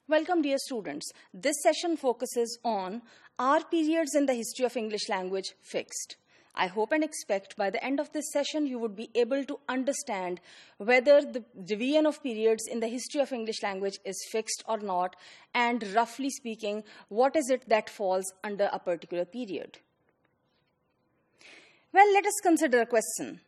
Welcome, dear students. This session focuses on, are periods in the history of English language fixed? I hope and expect by the end of this session you would be able to understand whether the division of periods in the history of English language is fixed or not, and roughly speaking, what is it that falls under a particular period. Well, let us consider a question.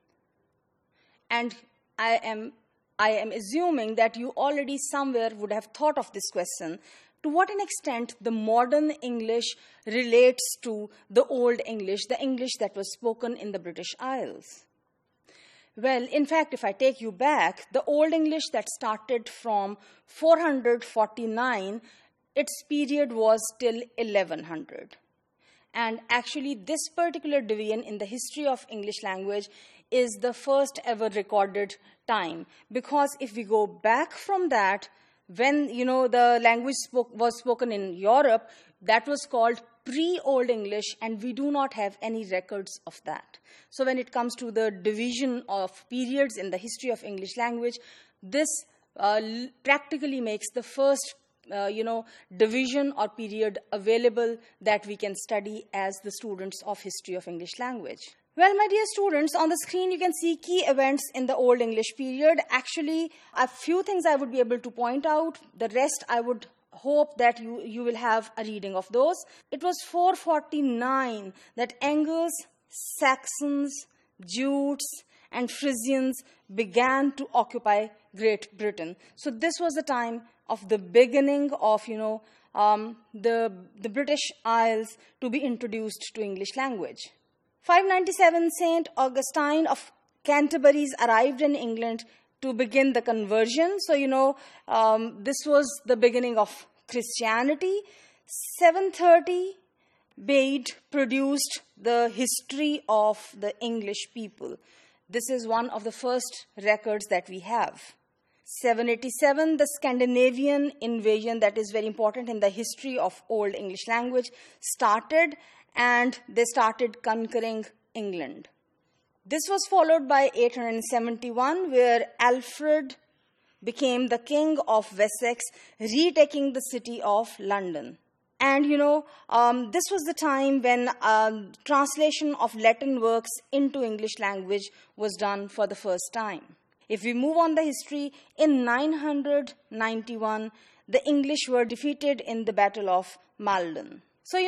And I am assuming that you already somewhere would have thought of this question. To what an extent the modern English relates to the Old English, the English that was spoken in the British Isles? Well, in fact, if I take you back, the Old English that started from 449, its period was till 1100. And actually, this particular division in the history of English language is the first ever recorded time. Because if we go back from that, when the language was spoken in Europe, that was called pre-Old English, and we do not have any records of that. So when it comes to the division of periods in the history of English language, this practically makes the first division or period available that we can study as the students of history of English language. Well, my dear students, on the screen you can see key events in the Old English period. Actually, a few things I would be able to point out. The rest I would hope that you will have a reading of those. It was 449 that Angles, Saxons, Jutes, and Frisians began to occupy Great Britain. So this was the time of the beginning of, the British Isles to be introduced to English language. 597, St. Augustine of Canterbury arrived in England to begin the conversion. So, this was the beginning of Christianity. 730, Bede produced the history of the English people. This is one of the first records that we have. 787, the Scandinavian invasion, that is very important in the history of Old English language, started, and they started conquering England. This was followed by 871, where Alfred became the king of Wessex, retaking the city of London. And, this was the time when translation of Latin works into English language was done for the first time. If we move on the history, in 991, the English were defeated in the Battle of Maldon. So,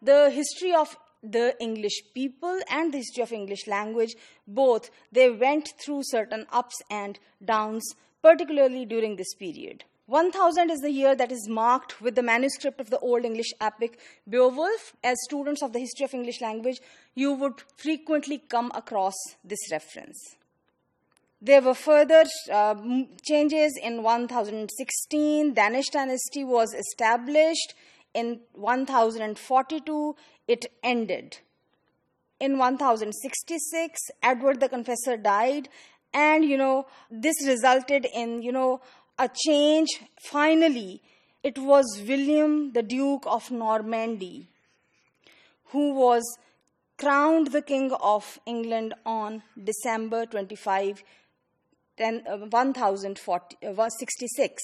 the history of the English people and the history of English language, both, they went through certain ups and downs, particularly during this period. 1000 is the year that is marked with the manuscript of the Old English epic Beowulf. As students of the history of English language, you would frequently come across this reference. There were further changes in 1016. Danish dynasty was established. In 1042, it ended. In 1066, Edward the Confessor died. And, this resulted in, a change. Finally, it was William, the Duke of Normandy, who was crowned the King of England on December 25, 1066.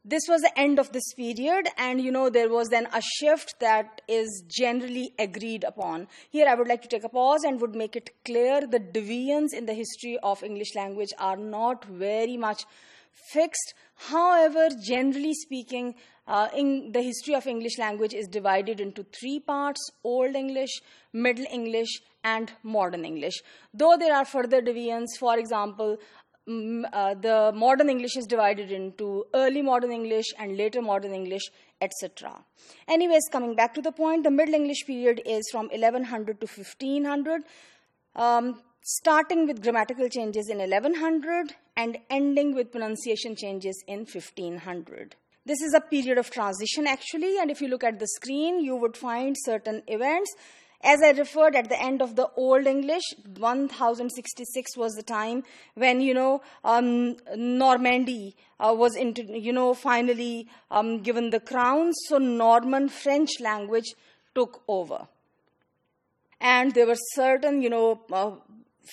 This was the end of this period, and there was then a shift that is generally agreed upon. Here I would like to take a pause and would make it clear the divisions in the history of English language are not very much fixed. However, generally speaking, in the history of English language is divided into three parts: Old English, Middle English, and Modern English. Though there are further divisions, for example, the Modern English is divided into Early Modern English and Later Modern English, etc. Anyways, coming back to the point, the Middle English period is from 1100 to 1500, starting with grammatical changes in 1100 and ending with pronunciation changes in 1500. This is a period of transition, actually, and if you look at the screen, you would find certain events. As I referred, at the end of the Old English, 1066 was the time when, Normandy was finally given the crown. So Norman French language took over. And there were certain,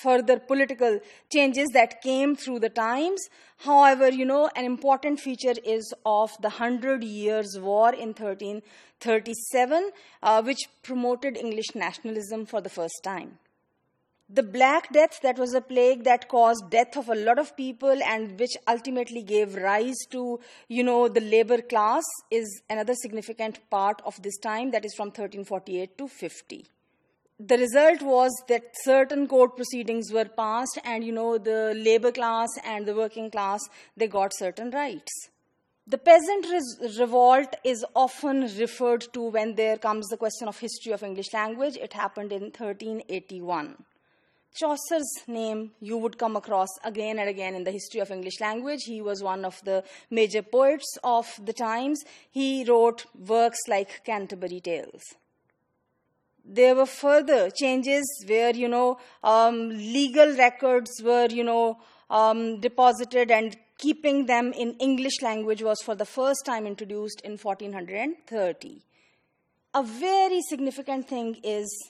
further political changes that came through the times. However, an important feature is of the 100 Years' War in 1337, which promoted English nationalism for the first time. The Black Death, that was a plague that caused death of a lot of people and which ultimately gave rise to, the labor class, is another significant part of this time, that is from 1348 to 50. The result was that certain court proceedings were passed and, the labor class and the working class, they got certain rights. The peasant revolt is often referred to when there comes the question of history of English language. It happened in 1381. Chaucer's name you would come across again and again in the history of English language. He was one of the major poets of the times. He wrote works like Canterbury Tales. There were further changes where, legal records were, deposited, and keeping them in English language was for the first time introduced in 1430. A very significant thing is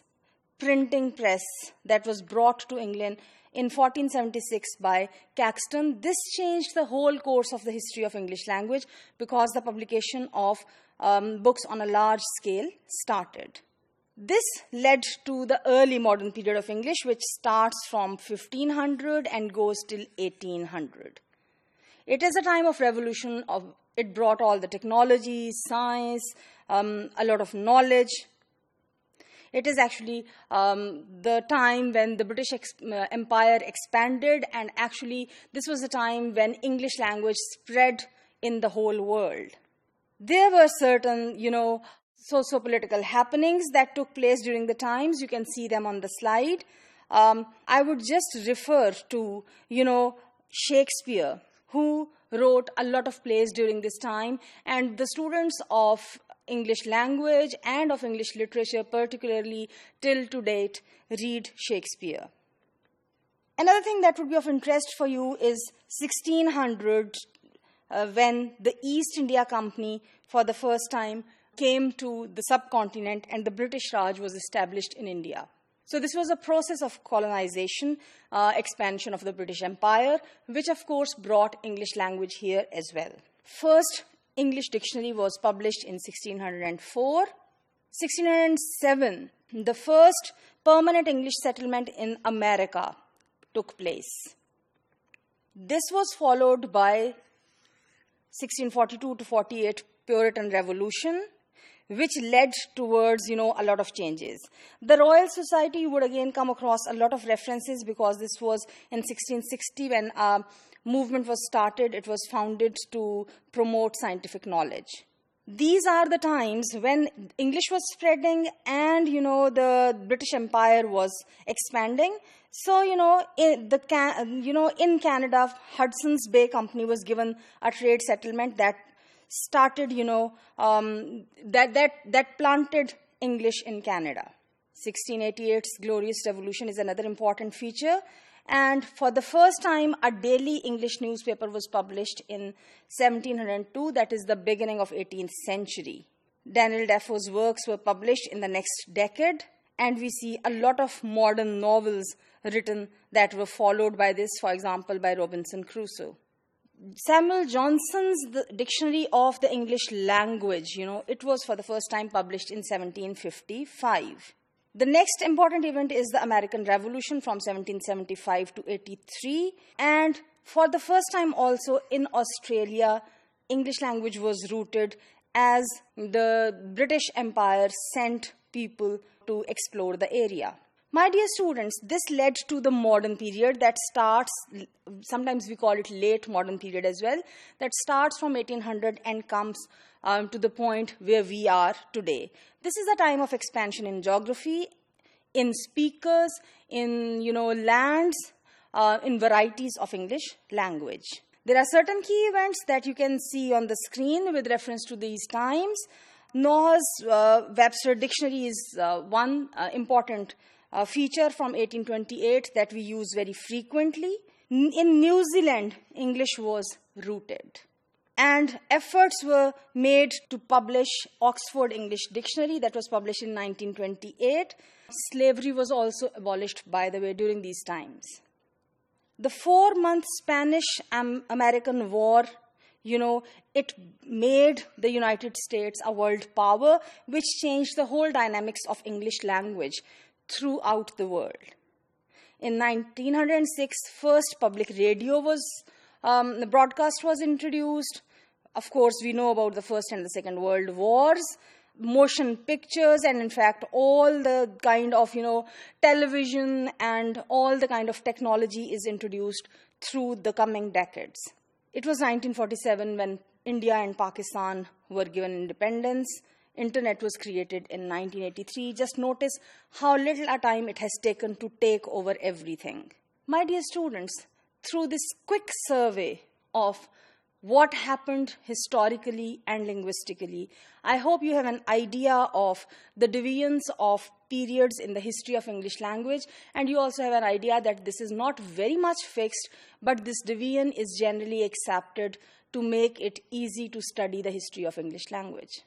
printing press that was brought to England in 1476 by Caxton. This changed the whole course of the history of English language because the publication of books on a large scale started. This led to the early modern period of English, which starts from 1500 and goes till 1800. It is a time of revolution. It brought all the technology, science, a lot of knowledge. It is actually the time when the British Empire expanded, and actually this was a time when English language spread in the whole world. There were certain, socio-political happenings that took place during the times. You can see them on the slide. I would just refer to, Shakespeare, who wrote a lot of plays during this time, and the students of English language and of English literature, particularly till to date, read Shakespeare. Another thing that would be of interest for you is 1600, when the East India Company for the first time came to the subcontinent and the British Raj was established in India. So this was a process of colonization, expansion of the British Empire, which of course brought English language here as well. First English dictionary was published in 1604. 1607, the first permanent English settlement in America took place. This was followed by 1642 to 48 Puritan Revolution, which led towards, a lot of changes. The Royal Society would again come across a lot of references because this was in 1660 when a movement was started. It was founded to promote scientific knowledge. These are the times when English was spreading and, the British Empire was expanding. So, in Canada, Hudson's Bay Company was given a trade settlement that started, that planted English in Canada. 1688's Glorious Revolution is another important feature. And for the first time, a daily English newspaper was published in 1702. That is the beginning of 18th century. Daniel Defoe's works were published in the next decade. And we see a lot of modern novels written that were followed by this, for example, by Robinson Crusoe. Samuel Johnson's the Dictionary of the English Language, it was for the first time published in 1755. The next important event is the American Revolution from 1775 to 83. And for the first time also in Australia, English language was rooted as the British Empire sent people to explore the area. My dear students, this led to the modern period that starts, sometimes we call it late modern period as well, that starts from 1800 and comes to the point where we are today. This is a time of expansion in geography, in speakers, in lands, in varieties of English language. There are certain key events that you can see on the screen with reference to these times. Noah's Webster Dictionary is one important feature from 1828 that we use very frequently. In New Zealand, English was rooted. And efforts were made to publish Oxford English Dictionary that was published in 1928. Slavery was also abolished, by the way, during these times. The 4-month Spanish-American War, it made the United States a world power, which changed the whole dynamics of English language throughout the world. In 1906, first public radio the broadcast was introduced. Of course, we know about the First and the Second World Wars, motion pictures, and in fact, all the kind of, television and all the kind of technology is introduced through the coming decades. It was 1947 when India and Pakistan were given independence. Internet was created in 1983. Just notice how little a time it has taken to take over everything. My dear students, through this quick survey of what happened historically and linguistically, I hope you have an idea of the deviance of periods in the history of English language, and you also have an idea that this is not very much fixed, but this deviance is generally accepted to make it easy to study the history of English language.